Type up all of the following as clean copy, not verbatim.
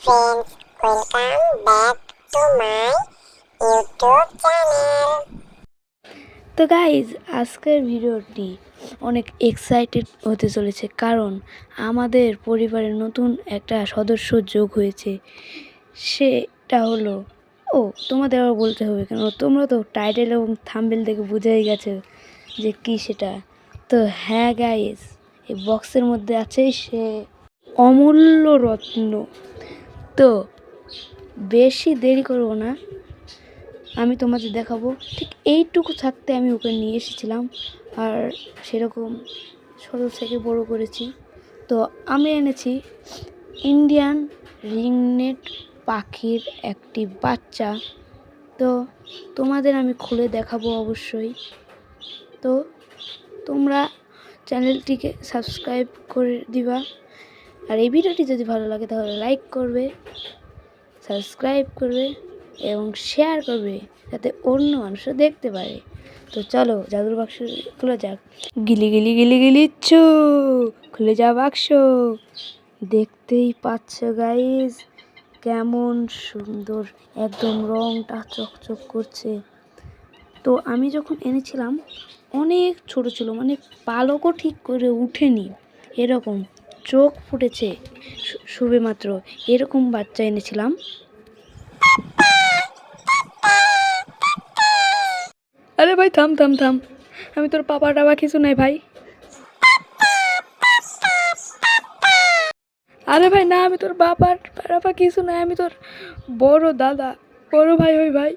friends, welcome back to my YouTube channel. তো guys আজকের ভিডিওটি অনেক এক্সাইটেড হতে চলেছে, কারণ আমাদের পরিবারের নতুন একটা সদস্য যোগ হয়েছে। সেটা হলো তোমাদের আবার বলতে হবে কেন, তোমরা তো টাইটেল এবং থাম্বনেল দেখে বুঝেই গেছো যে কি সেটা। তো হ্যাঁ গাইজ, এই বক্সের মধ্যে আছে সে অমূল্য রত্ন। তো বেশি দেরি করবো না, আমি তোমাদের দেখাবো। ঠিক এইটুকু থাকতে আমি ওকে নিয়ে এসেছিলাম, আর সেরকম ছোটো থেকে বড় করেছি। তো আমি এনেছি ইন্ডিয়ান রিংনেট পাখির একটি বাচ্চা। তো তোমাদের আমি খুলে দেখাবো অবশ্যই। তো তোমরা চ্যানেলটিকে সাবস্ক্রাইব করে দিবা, আর এই ভিডিওটি যদি ভালো লাগে তাহলে লাইক করবে, সাবস্ক্রাইব করবে এবং শেয়ার করবে, যাতে অন্য মানুষও দেখতে পারে। তো চলো জাদুর বাক্স খুলে যাক। গিলি গিলি গিলি গিলি চু, খুলে যা বাক্স। দেখতেই পাচ্ছ গাইজ, কেমন সুন্দর, একদম রংটা চকচক করছে। তো আমি যখন এনেছিলাম অনেক ছোট ছিল, মানে পালকও ঠিক করে উঠেনি, এরকম চোখ ফুটেছে সবে মাত্র, এরকম বাচ্চা এনেছিলাম। আরে ভাই থাম থাম থাম, আমি তোর পাপা টাপা কিছু নাই ভাই। আরে ভাই না, আমি তোর বাবার টাপা কিছু নাই, আমি তোর বড় দাদা, বড় ভাই ওই ভাই।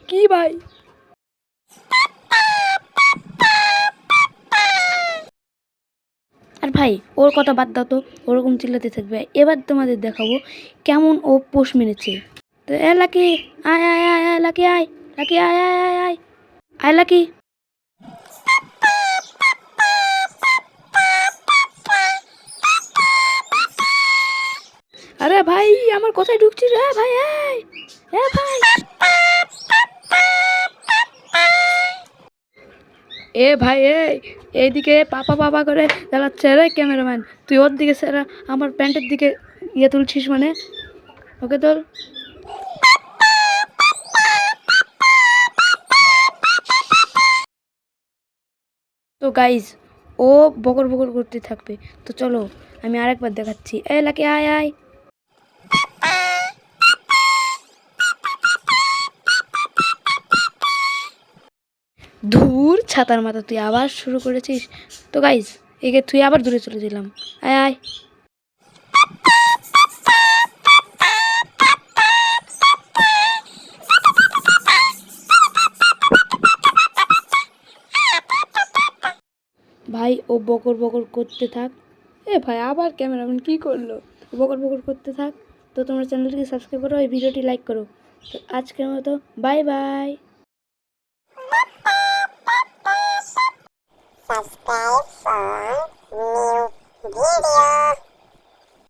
কি ভাই? আর ভাই ওর কথা বাদ দাও তো, ওরকম চিল্লাতে থাকবে। এবার তোমাদের দেখাবো কেমন ও পোষ মেরেছে। তো এ লাকি, আয় আয় আয় আয় লাকি, আয় লাকি, আয় আয় আয় আয় আয় লাকি। আরে ভাই আমার কোথায় ঢুকছিস রে ভাই? এ ভাই, এ ভাই এইদিকে পাপা পাপা করে চালাচ্ছে রে ক্যামেরাম্যান, তুই ওর দিকে সেরা আমার প্যান্টের দিকে ইয়ে তুলছিস মানে, ওকে তোর। তো গাইজ ও বকর বকর করতে থাকবে। তো চলো আমি আরেকবার দেখাচ্ছি। এ লাকি আয় আয়। ধুর ছাতার মাথা, তুই আবার শুরু করেছিস। তো গাইজ একে তুই আবার দূরে চলে দিলাম। আয় আয়। ভাই ও বকর বকর করতে থাক। এ ভাই আবার ক্যামেরাম্যান কি করলো? বকর বকর করতে থাক। তো তোমরা চ্যানেলটিকে সাবস্ক্রাইব করো, এই ভিডিওটি লাইক করো। তো আজকের মতো বাই বাই। Subscribe